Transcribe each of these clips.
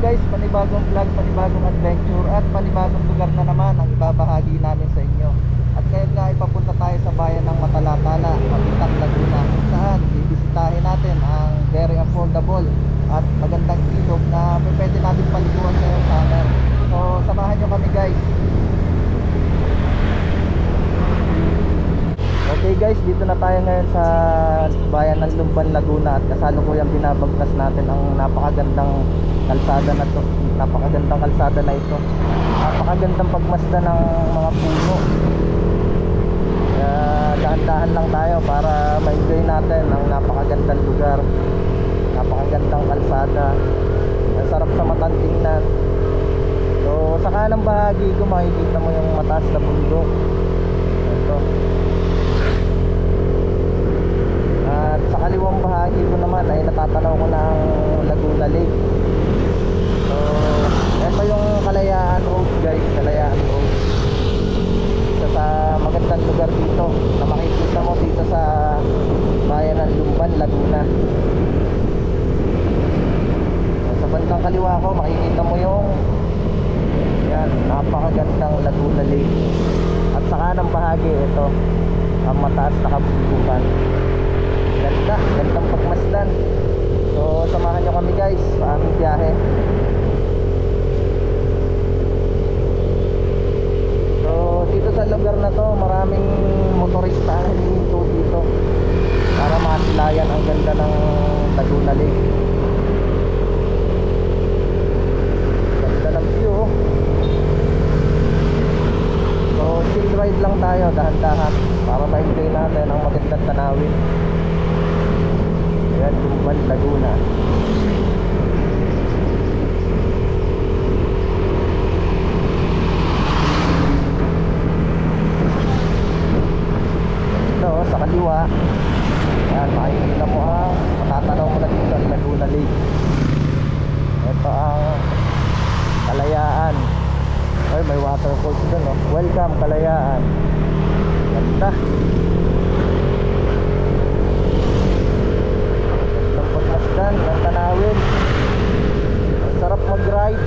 guys, panibagong vlog, panibagong adventure at panibagong lugar na naman ang ibabahagi namin sa inyo. At ngayon nga ay papunta tayo sa bayan ng Matalatala, Mabitang, Laguna, kung saan bibisitahin natin ang very affordable at magandang ilog na pwede natin paliguan ngayong summer. So samahan nyo kami guys. Okay guys, dito na tayo ngayon sa bayan ng Lumban, Laguna at kasalukuyang binabagtas natin ang napakagandang kalsada na to. Napakagandang kalsada na ito. Napakagandang pagmasdan ng mga puno. Kaya dahan-dahan lang tayo para ma-enjoy natin ang napakagandang lugar. Napakagandang kalsada. Ang sarap sa matang tingnan. So sa kanang bahagi ko makikita mo yung mataas na bundok. Ito. At sa kaliwang bahagi ko naman ay natatanaw ko na ang Laguna Lake. So ito yung Kalayaan Road guys, Kalayaan Road. Isa sa magandang lugar dito na makikita mo dito sa bayan ng Lumban, Laguna. So, sa bandang kaliwa ko makikita mo yung yan, napakagandang Laguna Lake. At sa kanang bahagi ito ang mataas na kabundukan. Gandang pagmasdan. So samahan nyo kami guys sa aming biyahe. So dito sa lugar na to maraming motorista ang hihinto dito para masilayan ang ganda ng Laguna Lake. Ganda ng view. So chill ride lang tayo, dahan-dahan para ma-enjoy natin ang magandang tanawin. Ayan, Lumban, Laguna. Ito, sa kaliwa. Ayan, makikita mo ang matatanaw mo na dito ang Laguna Lake. Ito ang Kalayaan. Ay, may waterfalls doon, no? Welcome, Kalayaan. Ganda. Pagmasdan ng tanawin. Ang sarap mag-ride.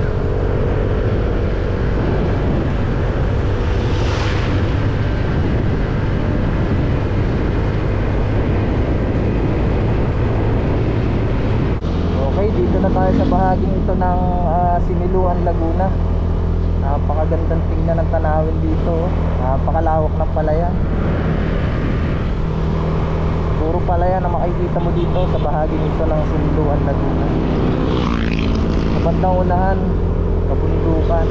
Okay, dito na tayo sa bahaging ito ng Similuan, Laguna. Napakagandang tingnan ng tanawin dito. Napakalawak ng palayan. Puro palayan na makikita mo dito sa bahaging ito ng Similuan, Laguna. Sa bandang unahan, kabundukan.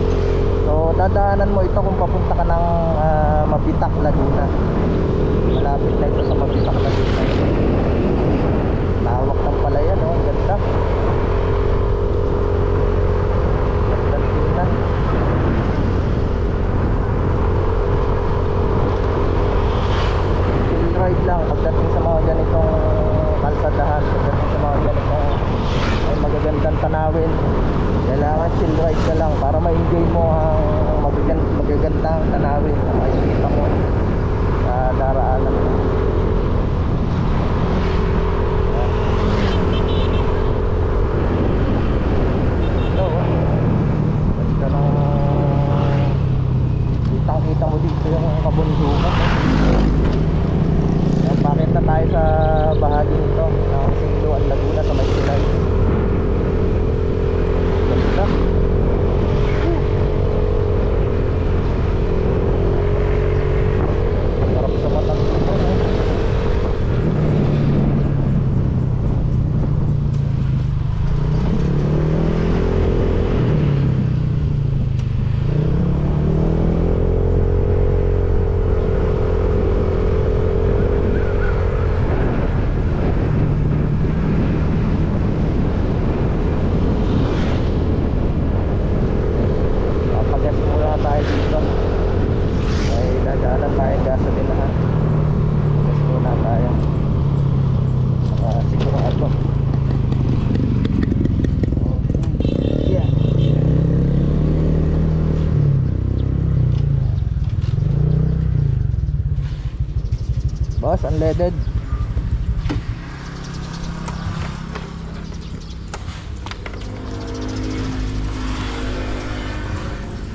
So dadaanan mo ito kung papunta ka ng Mabitak, Laguna. Malapit na ito sa Mabitak, Laguna. Lawak ng palayan, oh, ganda. Gandang tingnan. Ride lang pagdating sa mga ganitong kalsadahan, pagdating sa mga ganitong ay magagandang tanawin. Kailangan chill ride ka lang para ma-enjoy mo ang magagandang tanawin na makikita mo sa daraanan mo. Ito, ganda ng kitang-kita mo dito yung kabundukan. Bakit na tayo sa bahagi nito ng Similuan, Laguna sa Maysilay. Ganda. Sarap sa matang ito, no? Boss, unleaded.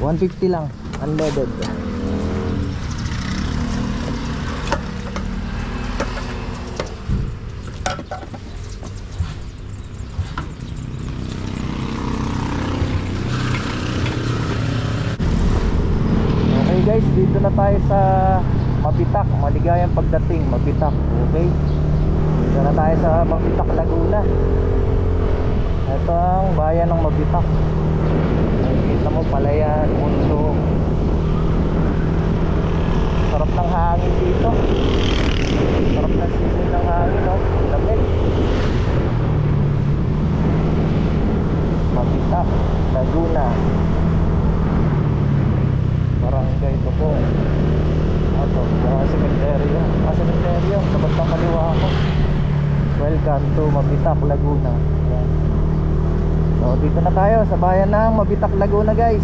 150 lang, unleaded. Okay guys, dito na tayo sa Mabitak. Maligayang pagdating, Mabitak. Okay, dito na tayo sa Mabitak, Laguna. Ito ang bayan ng Mabitak. Nakikita mo, palayan, mundo. Sarap ng hangin dito. Sarap ng simoy ng hangin, no? Lamig. Mabitak, Laguna. Barangay ito po. Ito, mga sementeryo. Mga sementeryo, sa bandang kaliwa ako. Welcome to Mabitak, Laguna. Ayan. So dito na tayo sa bayan ng Mabitak, Laguna guys.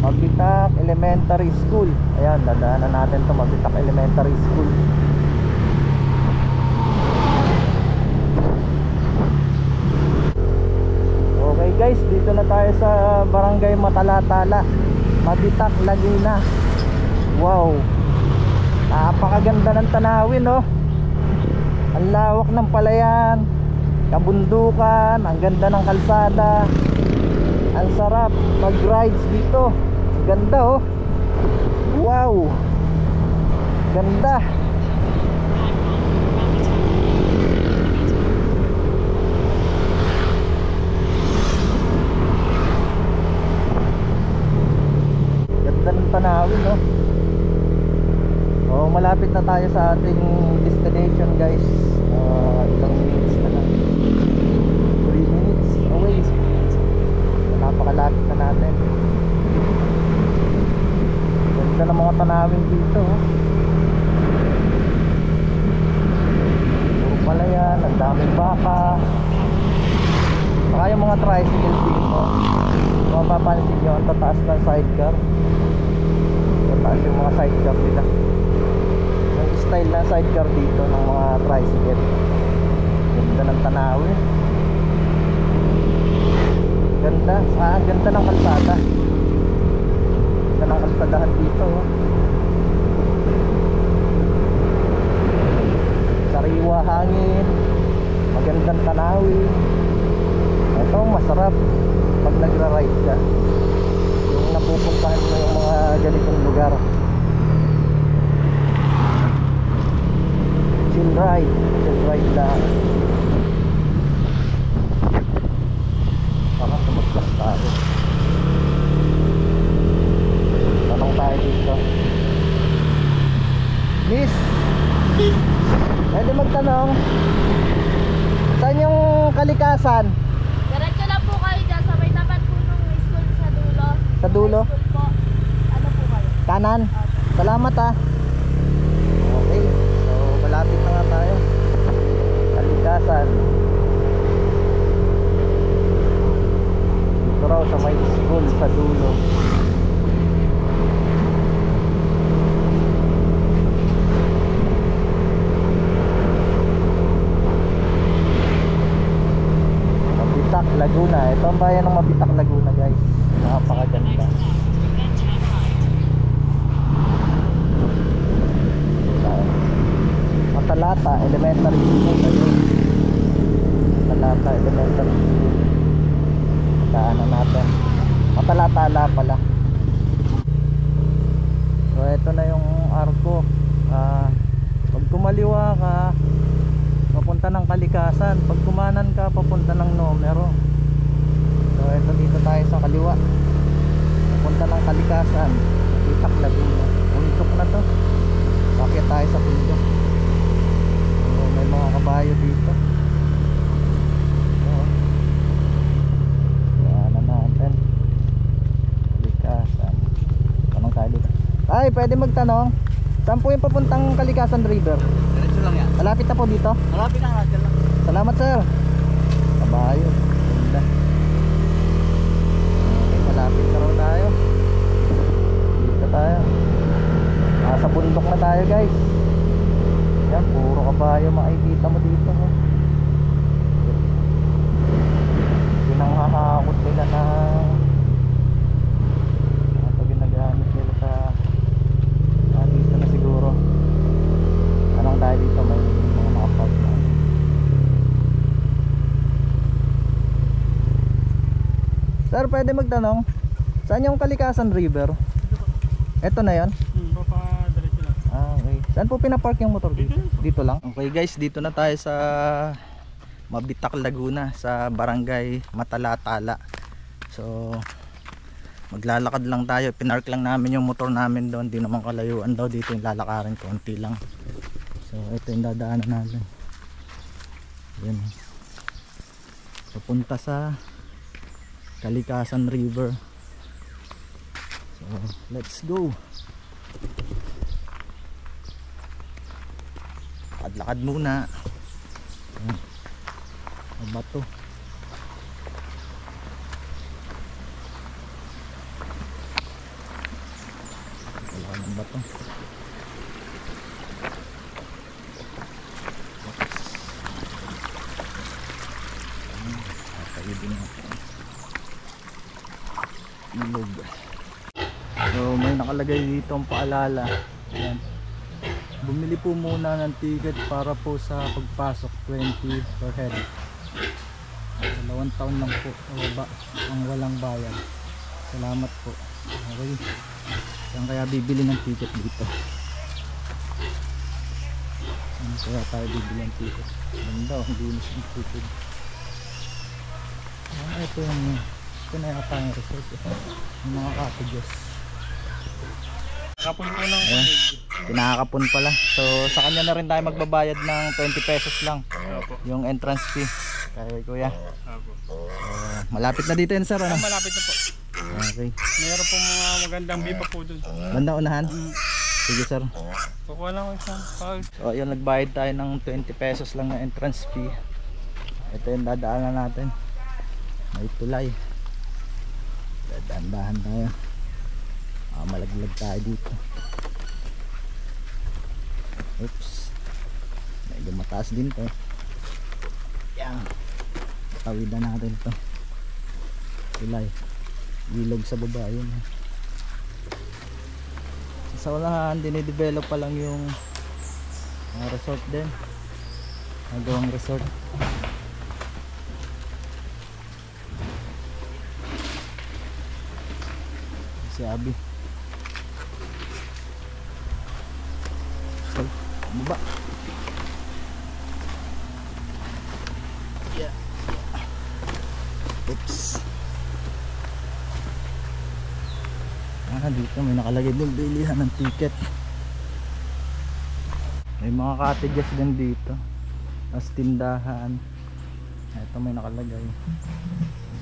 Mabitak Elementary School. Ayan, dadaanan natin to, Mabitak Elementary School. Okay guys, dito na tayo sa Barangay Matalatala, Mabitak, Laguna. Wow, napakaganda ng tanawin, no? Ang lawak ng palayan, kabundukan, ang ganda ng kalsada. Ang sarap mag-rides dito. Ang ganda, oh. Wow, ganda. Ganda ng tanawin, no? Oh, malapit na tayo sa ating destination guys. Ilang minutes na lang, 3 minutes away. Napakalapit na natin. Ganda ng mga tanawin dito, oh. Puro palayan, ang daming baka. Saka yung mga tricycle dito, mapapansin nyo, ang tataas ng sidecar. Tataas yung mga sidecar nila. Yung style na sidecar dito ng mga tricycle. Ganda ng tanawin. Ganda, ganda ng kalsada. Ganda ng kalsadahan dito, oh. Sariwa hangin, magandang tanawin. Ito masarap pag nagra-ride ka, yung napupuntahan mo yung mga ganitong lugar. Chill ride lang. Parang tumagpas tayo. Tanong tayo dito. Miss, pwede magtanong, saan yung Kalikasan? Diretso lang po kayo dyan sa may tapat po nung school sa dulo. Sa dulo? School po. Ano po kayo? Kanan? Salamat, ah. Okay, so malapit na nga tayo. Kalikasan. Dito raw sa may school sa dulo. Mabitak, Laguna. Ito ang bayan ng Mabitak, Laguna guys. Napakaganda. Matalata Elementary School. Matalata Elementary School. Daanan natin. Matalatala pala. So ito na yung arko. Pag kumaliwa ka, papunta ng Kalikasan. Pag kumanan ka, papunta ng Numero. So ito, dito tayo sa kaliwa, papunta ng Kalikasan, Mabitak, Laguna. Puntok na to. Bakit tayo sa puntok? So, may mga kabayo dito. So, yan na natin. Kalikasan. Tanong tayo dito. Ay, pwede magtanong, saan po yung papuntang Kalikasan River? Diretso lang yan. Malapit na po dito? Malapit na, radyo lang. Salamat sir. Kabayo. Ganda. Okay, malapit na raw tayo. Dito tayo. Nasa bundok na tayo guys. Yan, puro kabayo makikita mo dito, no? Pinanghahakot nila ng tayo dito, may mga nakapark na. Sir, pwede magtanong, saan yung Kalikasan River? Ito na yan? Papadiretso lang. Okay. Saan po pinapark yung motor dito? Dito lang? Okay guys, dito na tayo sa Mabitak, Laguna, sa barangay Matalatala. So maglalakad lang tayo, pinark lang namin yung motor namin doon, di naman kalayuan daw dito, yung lalakarin konti lang. So ito yung dadaanan natin. Yan, papunta sa Kalikasan River. So let's go. Lakad muna. Ang bato. Wala ng bato. Kakaibin natin. Ilog. So may nakalagay dito ang paalala. Ayan. Bumili po muna ng ticket para po sa pagpasok, 20 per head. 2 taon lang po ang walang bayad. Salamat po. Okay. Saan kaya bibili ng ticket dito? Saan kaya tayo bibili ng ticket? Ganda, hindi na siya ticket. Ito na yata yung resort. Yung mga cottages. Kapon po lang. Ayan, pinakakapon pala. So sa kanya na rin tayo magbabayad ng 20 pesos lang. Yung entrance fee. Kaya kuya. Malapit na dito yun sir, ano? Malapit na po. Okay. Meron po mga magandang biba po dun. Banda unahan? Sige sir. Kukuha lang ko isang pag. So ayun, nagbayad tayo ng 20 pesos lang na entrance fee. Ito yung dadaanan natin. May tulay. Dadaan-dahan tayo. Malaglag tayo dito. Oops. Medyo mataas din to. Yan. Tawidan natin to. Tulay. Ilog sa baba yun. Sa unahan, dinidevelop pa lang yung resort din. Nagawang resort. Si Abi. Baba. Yeah. Oops. Dito may nakalagay din bilihan ng ticket. May mga cottages din dito. Tapos tindahan. Ito may nakalagay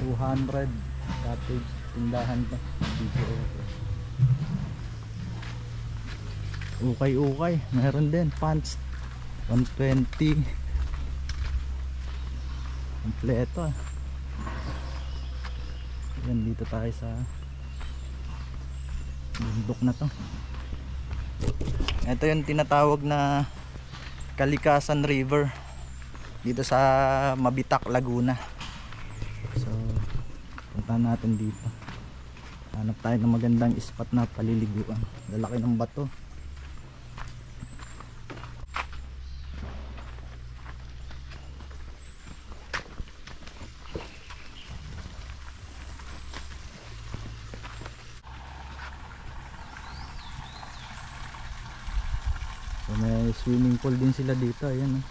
200 cottage, tindahan pa dito. Ukay meron din pants 120 kompleto. Yan, dito tayo sa bundok na to. Ito yung tinatawag na Kalikasan River dito sa Mabitak, Laguna. So punta natin dito, hanap tayo ng magandang spot na paliliguan. Lalaki ng bato. So may swimming pool din sila dito, ayan.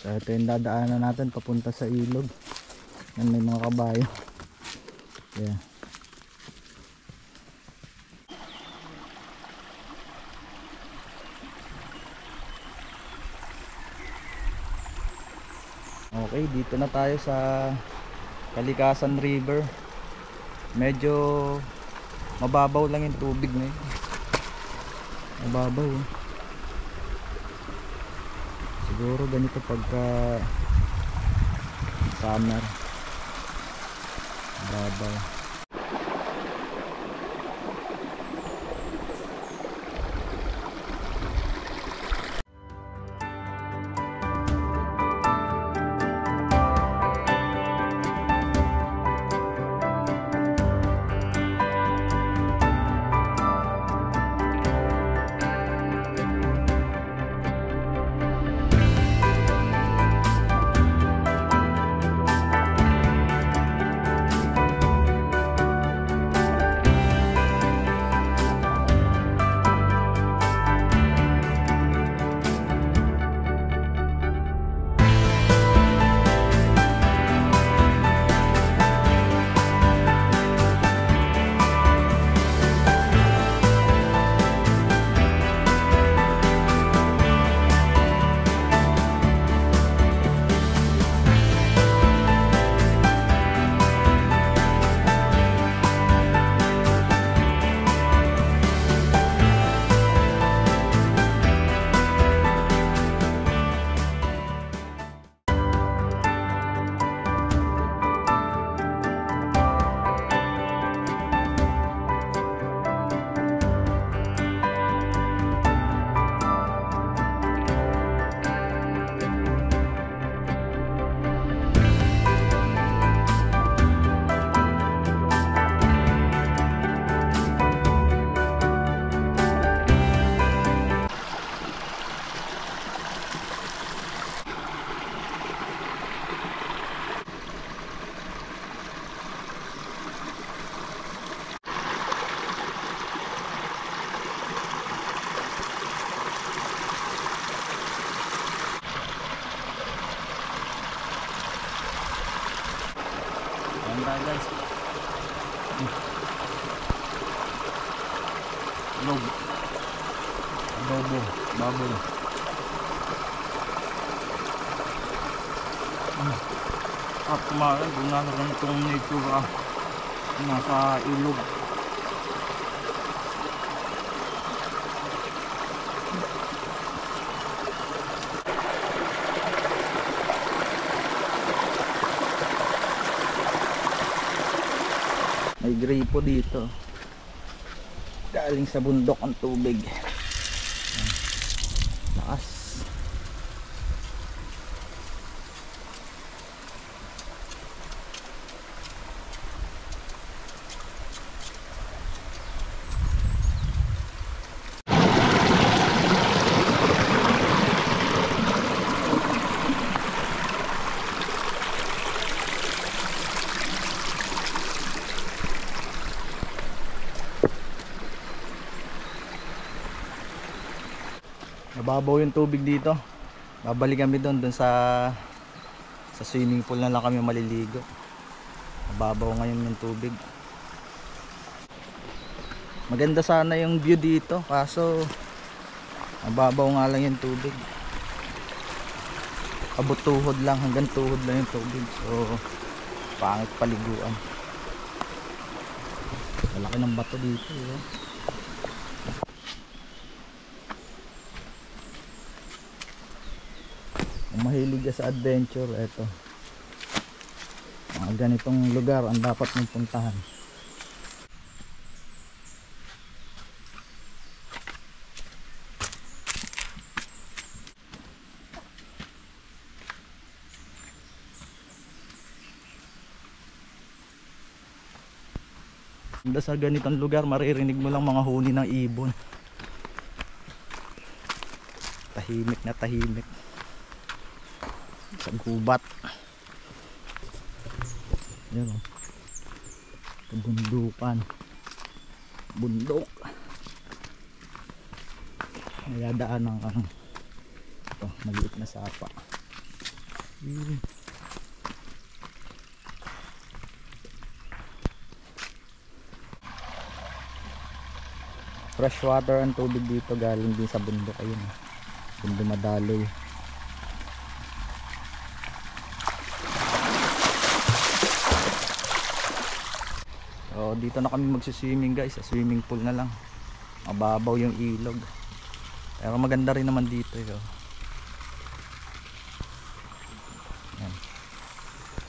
So ito yung dadaanan natin papunta sa ilog. Yan, may mga kabayo. Yeah. Okay, dito na tayo sa Kalikasan River. Medyo mababaw lang yung tubig na yun. Mababaw eh. Siguro ganito pagka summer. Mababaw. guys. Log. Adobo, baboy. At kumain, doon na ganitong nature nasa ilog. May gripo dito. Galing sa bundok ang tubig. Taas. Mababaw yung tubig dito. Babalik kami doon sa swimming pool na lang kami maliligo. Mababaw ngayon yung tubig. Maganda sana yung view dito, kaso mababaw nga lang yung tubig. Abot tuhod lang, hanggang tuhod lang yung tubig. So pangit paliguan. Malaki ng bato dito, eh. Kung mahilig ka sa adventure, eto mga ganitong lugar ang dapat mong puntahan. Sa ganitong lugar maririnig mo lang mga huni ng ibon. Tahimik na tahimik sa gubat. Yan o, kabundukan, bundok. Nayadaan ng ito, maliit na sapa. Fresh water ang tubig dito, galing din sa bundok. Ayun, kung dumadaloy. So dito na kami magsiswimming guys, sa swimming pool na lang. Mababaw yung ilog, pero maganda rin naman dito, yo. Yan.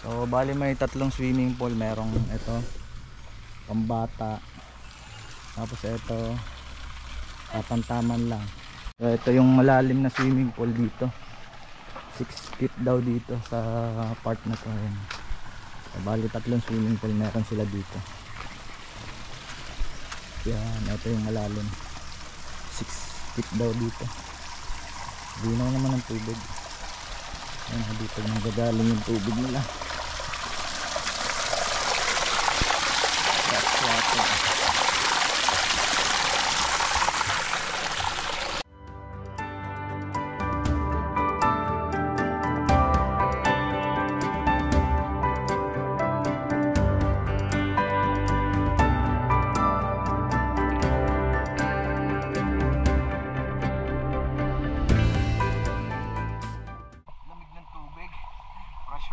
So bali may tatlong swimming pool. Merong ito pambata, tapos ito tatantaman lang. So ito yung malalim na swimming pool dito, 6 feet daw dito sa part na to. Ayan. So bali tatlong swimming pool meron sila dito. Yan, ito yung malalim, 6 feet daw dito. Linaw naman ang tubig. Yan, dito nagagaling yung tubig nila. That's water.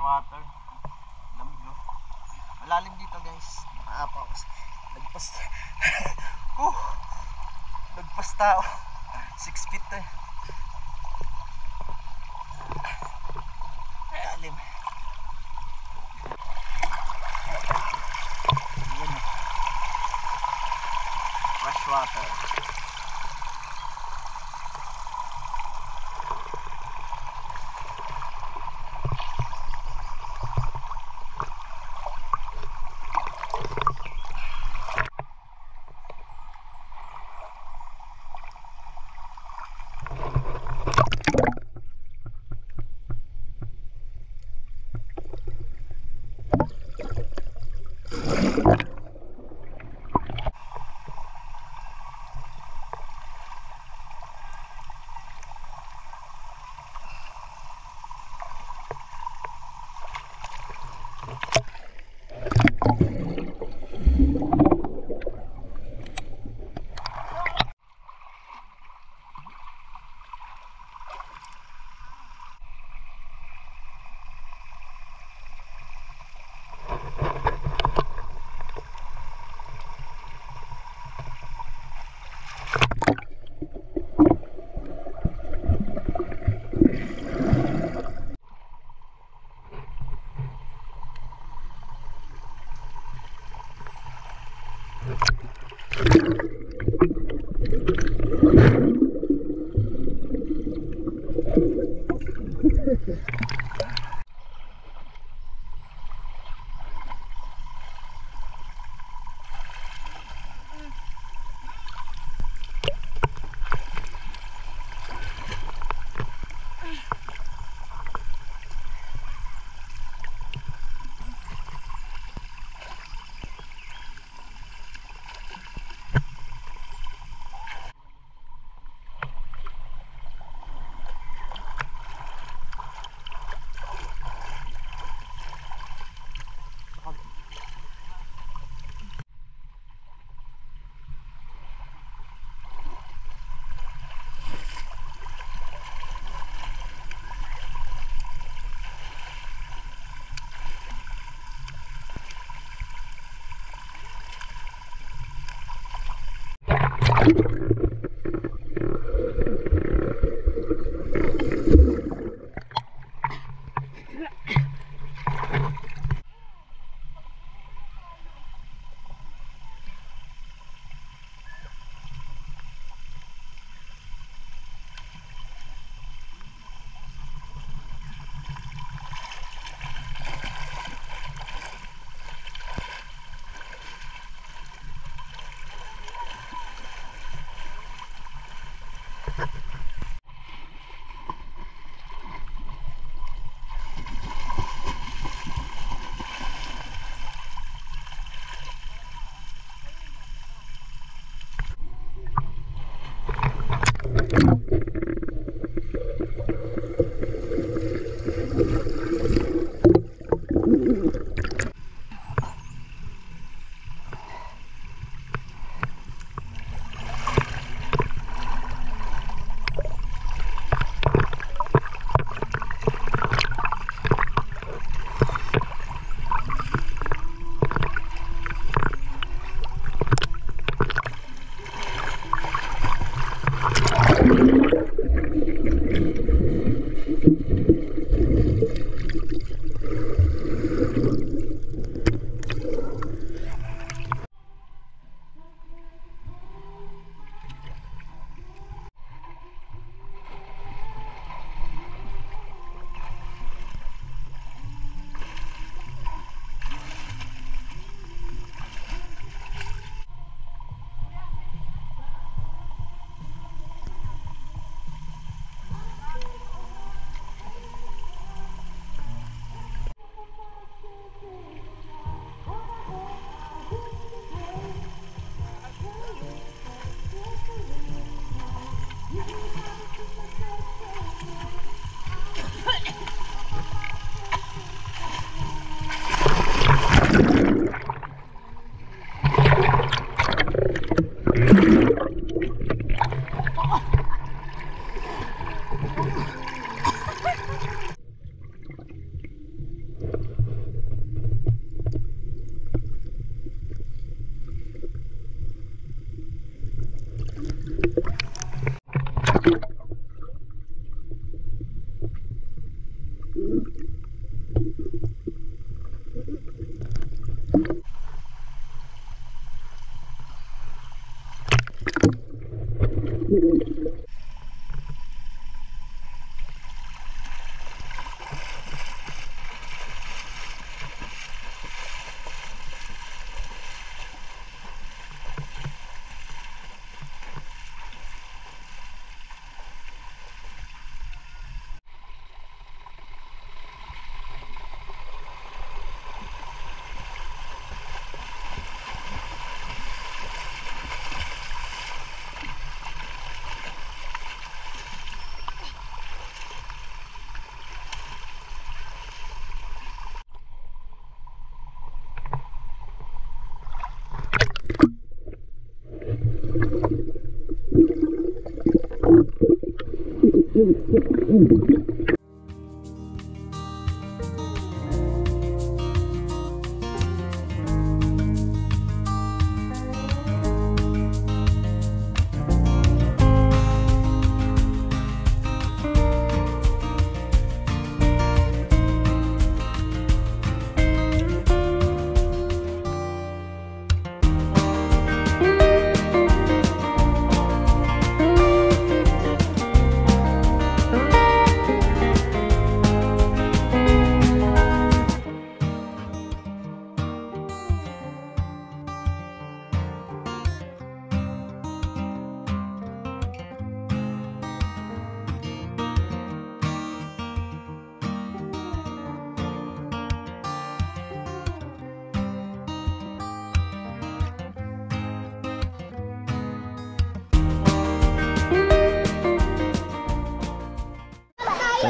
Water, lamig, no? Malalim dito guys. Maapaw, nagpas nagpas tao, 6 feet to, eh. Malalim. Yan, fresh water.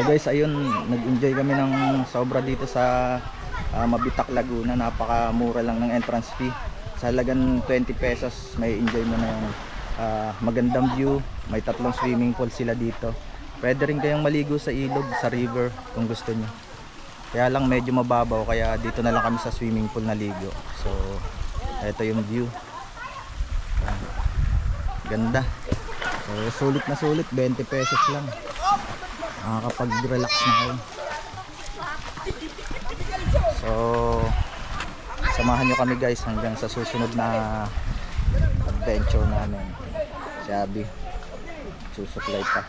Guys, ayun, nag-enjoy kami ng sobra dito sa Mabitak, Laguna. Napakamura lang ng entrance fee. Sa halagang 20 pesos may enjoy mo na yung magandang view. May 3 swimming pool sila dito. Pwede rin kayong maligo sa ilog, sa river kung gusto nyo. Kaya lang medyo mababaw, kaya dito na lang kami sa swimming pool na ligo. So ito yung view. Ganda. So sulit na sulit, 20 pesos lang. Nakakapag-relax na kayo. So samahan nyo kami guys hanggang sa susunod na adventure namin. Si Abby susuklay pa.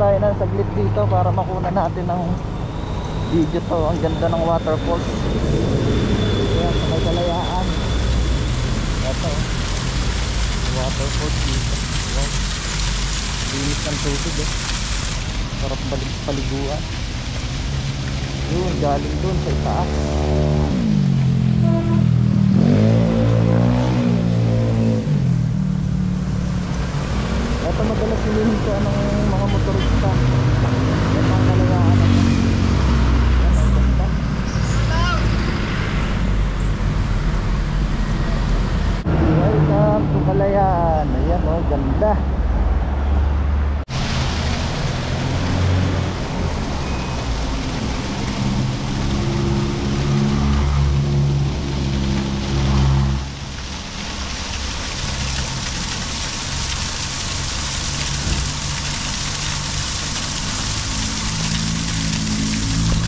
Tayo na saglit dito para makuna natin ng video to. Ang ganda ng waterfalls. Ayan, sa may kalayaan. Ito waterfalls dito. Wow, linis ng tubig eh. Sarap paliguan. Yun, galing dun sa itaas. Ito madalas nilinis ng mga motorista.